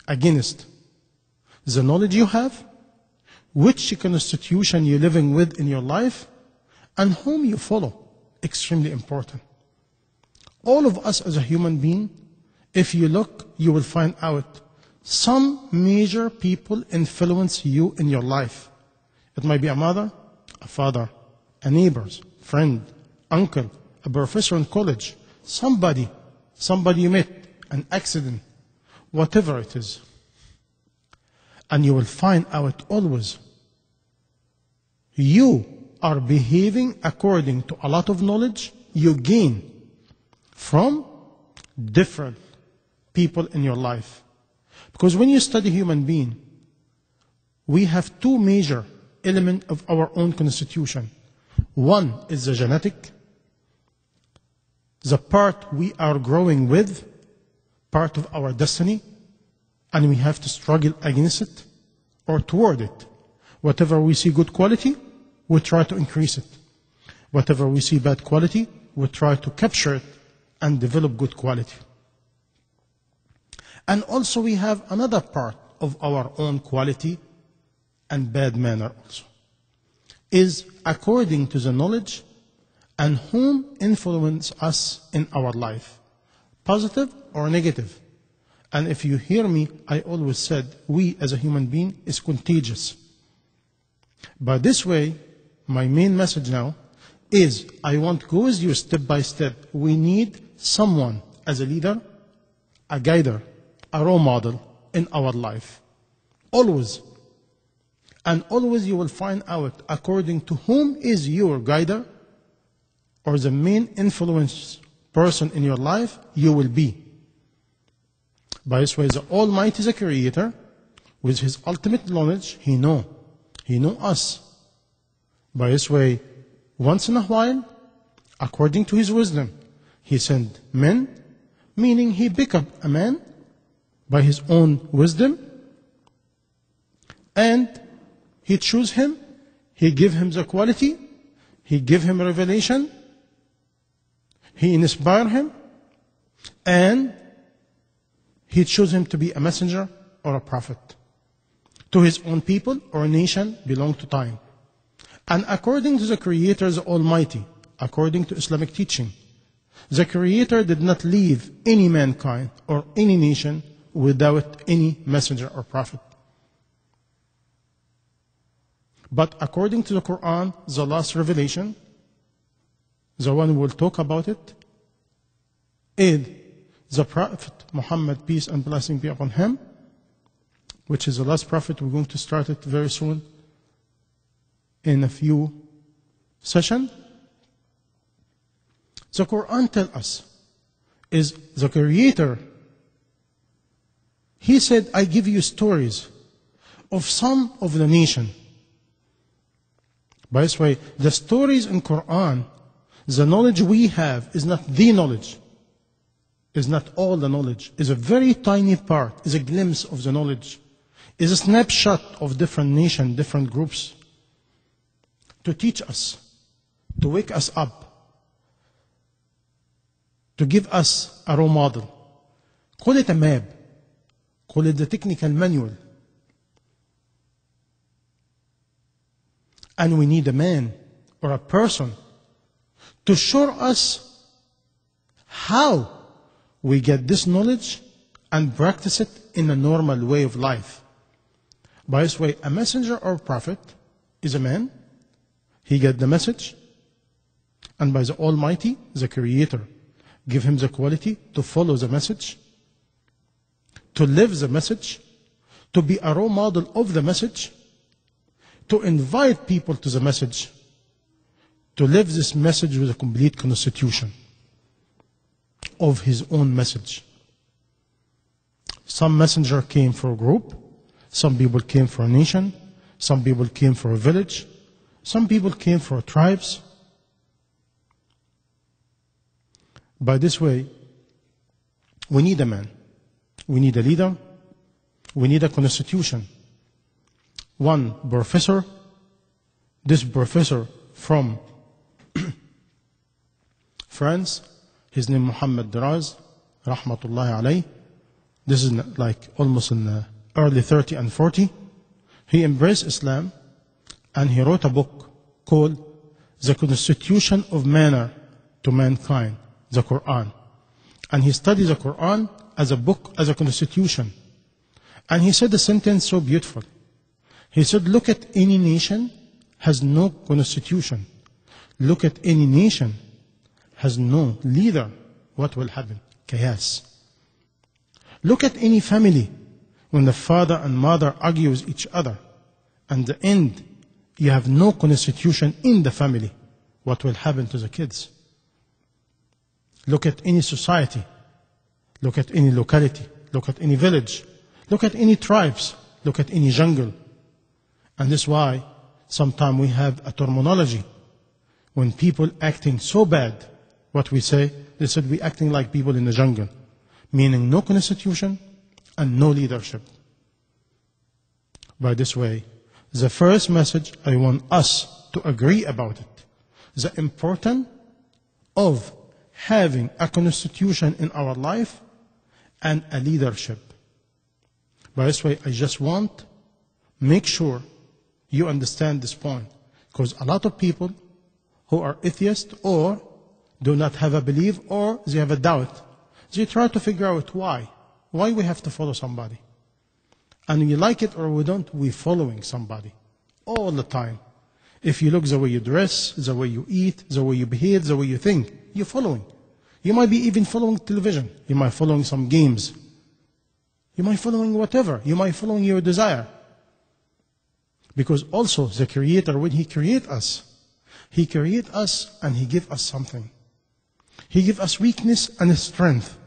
against the knowledge you have, which constitution you're living with in your life, and whom you follow. Extremely important. All of us as a human being, if you look, you will find out some major people influence you in your life. It might be a mother, a father, a neighbor, friend, uncle, a professor in college, somebody you met, an accident, whatever it is. And you will find out always you are behaving according to a lot of knowledge you gain from different people in your life. Because when you study human being, we have two major elements of our own constitution. One is the genetic, the part we are growing with, part of our destiny, and we have to struggle against it or toward it. Whatever we see good quality, we try to increase it. Whatever we see bad quality, we try to capture it and develop good quality. And also we have another part of our own quality and bad manner also, is according to the knowledge and whom influence us in our life, positive or negative. And if you hear me, I always said, we as a human being is contagious. But this way, my main message now is, I want to go with you step by step. We need someone as a leader, a guider, a role model in our life. Always. And always you will find out according to whom is your guider or the main influence person in your life you will be. By this way, the Almighty, the Creator, with His ultimate knowledge, He know us. By this way, once in a while, according to His wisdom, He sent men, meaning He pick up a man by His own wisdom, and He choose him, He give him the quality, He give him revelation, He inspire him, and He chose him to be a messenger or a prophet to His own people or nation belong to time. And according to the Creator, the Almighty, according to Islamic teaching, the Creator did not leave any mankind or any nation without any messenger or prophet. But according to the Quran, the last revelation, the one we will talk about it, is the Prophet Muhammad, peace and blessing be upon him, which is the last prophet. We're going to start it very soon in a few sessions. The Quran tells us, is the Creator, He said, I give you stories of some of the nation. By this way, the stories in Quran, the knowledge we have is not the knowledge, is not all the knowledge, is a very tiny part, is a glimpse of the knowledge, is a snapshot of different nations, different groups, to teach us, to wake us up, to give us a role model. Call it a map, call it the technical manual. And we need a man or a person to show us how we get this knowledge and practice it in a normal way of life. By this way, a messenger or prophet is a man. He get the message, and by the Almighty, the Creator, give him the quality to follow the message, to live the message, to be a role model of the message, to invite people to the message, to live this message with a complete constitution of his own message. Some messenger came for a group, some people came for a nation, some people came for a village, some people came for tribes. By this way, we need a man, we need a leader, we need a constitution. One professor, this professor from France, his name Muhammad Daraz, rahmatullahi alayh, this is like almost in the early 30 and 40, he embraced Islam and he wrote a book called The Constitution of Manner to Mankind, the Quran. And he studied the Quran as a book, as a constitution. And he said a sentence so beautiful. He said, look at any nation has no constitution. Look at any nation has no leader. What will happen? Chaos. Look at any family. When the father and mother argue with each other, and the end, you have no constitution in the family. What will happen to the kids? Look at any society. Look at any locality. Look at any village. Look at any tribes. Look at any jungle. And this is why sometimes we have a terminology. When people acting so bad, what we say, they said we acting like people in the jungle. Meaning no constitution and no leadership. By this way, the first message I want us to agree about it. The importance of having a constitution in our life and a leadership. By this way, I just want make sure you understand this point. Because a lot of people who are atheists or do not have a belief or they have a doubt, they try to figure out why. Why we have to follow somebody. And we like it or we don't, we're following somebody. All the time. If you look the way you dress, the way you eat, the way you behave, the way you think, you're following. You might be even following television. You might be following some games. You might be following whatever. You might be following your desire. Because also the Creator, when He created us and He gave us something. He gave us weakness and strength.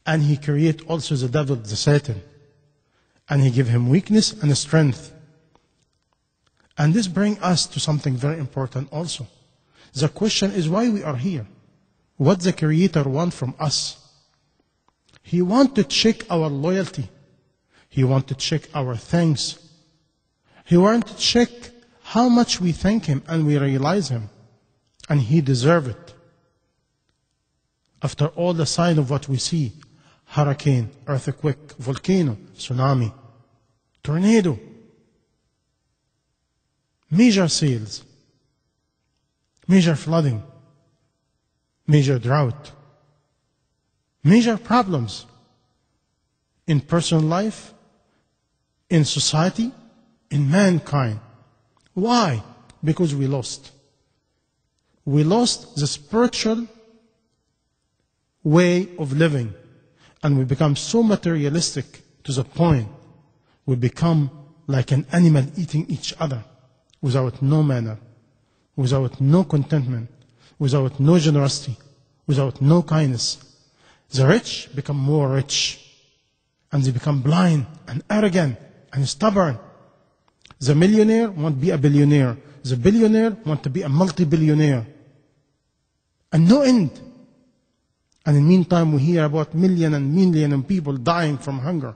And He created also the devil, the Satan. And He gave him weakness and strength. And this brings us to something very important also. The question is why we are here. What the Creator wants from us. He wants to check our loyalty. He wants to check our thanks. He wants to check how much we thank Him and we realize Him. And He deserves it. After all the signs of what we see, hurricane, earthquake, volcano, tsunami, tornado, major sales, major flooding, major drought, major problems in personal life, in society, in mankind. Why? Because we lost. We lost the spiritual way of living. And we become so materialistic to the point we become like an animal eating each other without no manner, without no contentment, without no generosity, without no kindness. The rich become more rich and they become blind and arrogant and stubborn. The millionaire wants to be a billionaire. The billionaire wants to be a multi-billionaire. And no end. And in the meantime, we hear about million and million of people dying from hunger.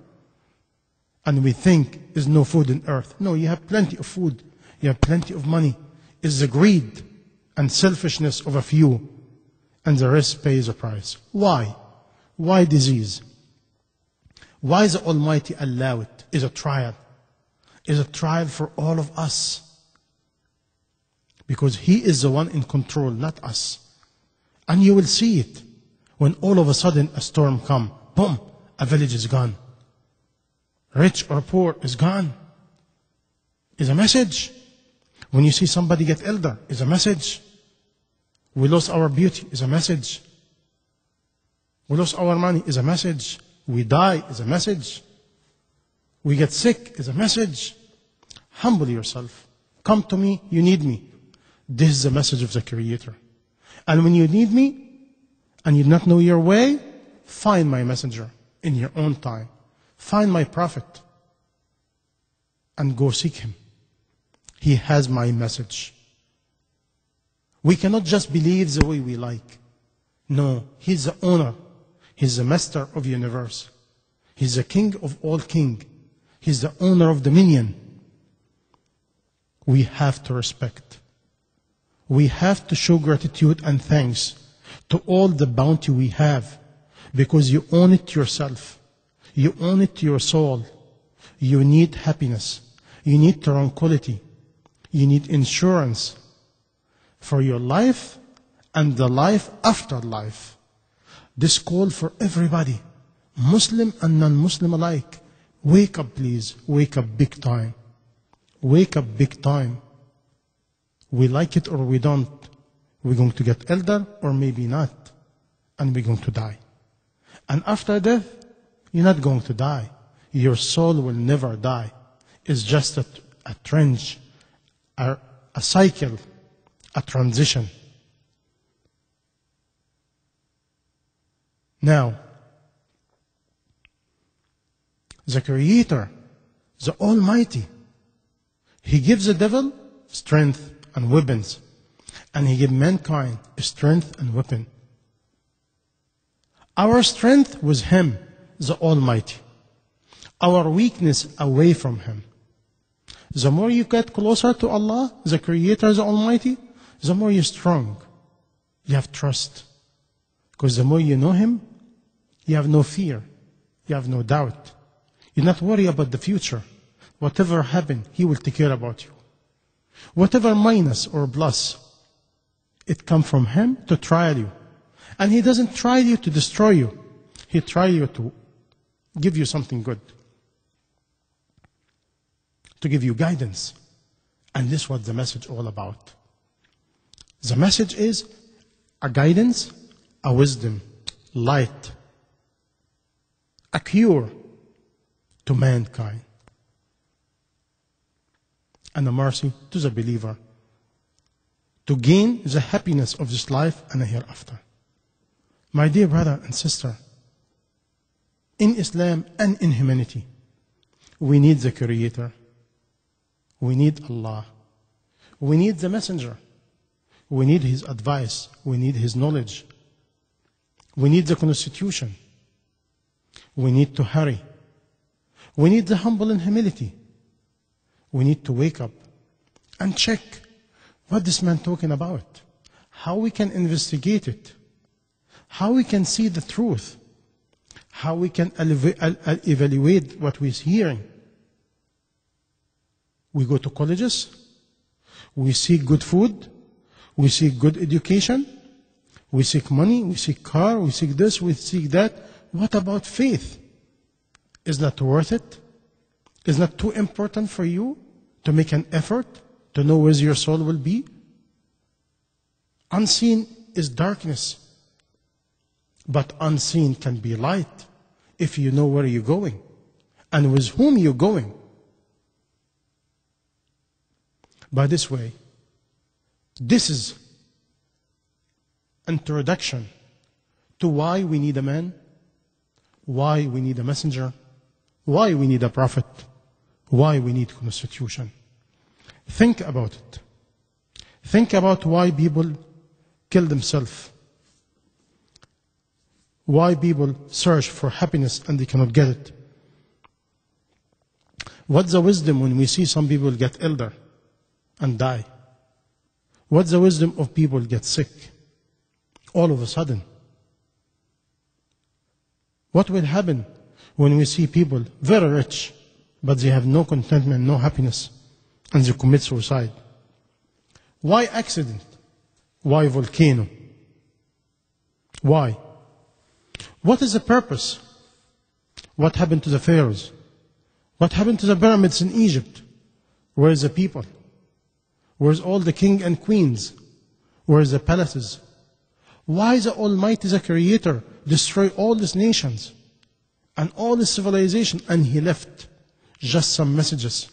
And we think there's no food on earth. No, you have plenty of food. You have plenty of money. It's the greed and selfishness of a few. And the rest pays the price. Why? Why disease? Why the Almighty allow it? Is a trial. Is a trial for all of us. Because He is the one in control, not us. And you will see it. When all of a sudden a storm comes, boom, a village is gone. Rich or poor is gone. Is a message. When you see somebody get elder, is a message. We lost our beauty, is a message. We lost our money, is a message. We die, is a message. We get sick, is a message. Humble yourself. Come to me, you need me. This is the message of the Creator. And when you need me, and you do not know your way, find my messenger in your own time. Find my prophet and go seek him. He has my message. We cannot just believe the way we like. No, He's the owner. He's the master of the universe. He's the king of all kings. He's the owner of dominion. We have to respect. We have to show gratitude and thanks to all the bounty we have. because you own it to yourself. You own it to your soul. You need happiness. You need tranquility. You need insurance for your life and the life after life. This call for everybody, Muslim and non-Muslim alike. Wake up, please. Wake up big time. Wake up big time. We like it or we don't. We're going to get elder or maybe not. And we're going to die. And after death, you're not going to die. Your soul will never die. It's just a trench, a cycle, a transition. Now, the Creator, the Almighty, He gives the devil strength and weapons, and He gives mankind strength and weapon. Our strength was Him, the Almighty. Our weakness away from Him. The more you get closer to Allah, the Creator, the Almighty, the more you're strong. You have trust. Because the more you know Him, you have no fear. You have no doubt. You're not worried about the future. Whatever happens, He will take care about you. Whatever minus or plus, it comes from Him to trial you. And He doesn't try you to destroy you. He tries you to give you something good. To give you guidance. And this is what the message is all about. The message is a guidance, a wisdom, light, a cure to mankind, and a mercy to the believer to gain the happiness of this life and the hereafter. My dear brother and sister, in Islam and in humanity, we need the Creator. We need Allah. We need the Messenger. We need His advice. We need His knowledge. We need the Constitution. We need to hurry. We need the humble and humility. We need to wake up and check what this man talking about, how we can investigate it, how we can see the truth, how we can evaluate what we're hearing. We go to colleges, we seek good food, we seek good education, we seek money, we seek car, we seek this, we seek that. What about faith? Is that worth it? Is that too important for you to make an effort to know where your soul will be? Unseen is darkness, but unseen can be light if you know where you're going and with whom you're going. By this way, this is introduction to why we need a man, why we need a messenger, why we need a prophet, why we need constitution. Think about it. Think about why people kill themselves, why people search for happiness and they cannot get it. What's the wisdom when we see some people get elder and die? What's the wisdom of people get sick all of a sudden? What will happen when we see people very rich, but they have no contentment, no happiness, and they commit suicide? Why accident? Why volcano? Why? What is the purpose? What happened to the pharaohs? What happened to the pyramids in Egypt? Where is the people? Where's all the king and queens? Where's the palaces? Why the Almighty, the Creator, destroy all these nations and all this civilization, and He left just some messages?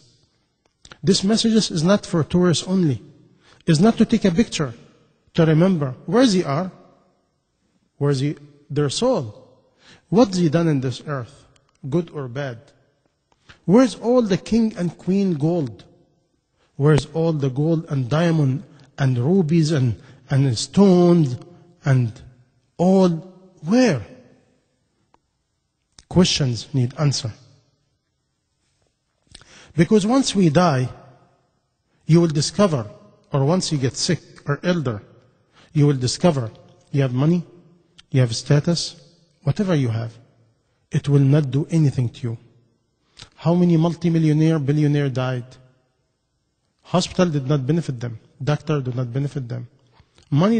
This messages is not for tourists only. It's not to take a picture, to remember where they are, where's their soul, what they done in this earth, good or bad. Where's all the king and queen gold? Where's all the gold and diamond and rubies and stones and all? Where? Questions need answer. Because once we die, you will discover, or once you get sick or elder, you will discover you have money, you have status, whatever you have, it will not do anything to you. How many multimillionaire, billionaire died? Hospital did not benefit them. Doctor did not benefit them. Money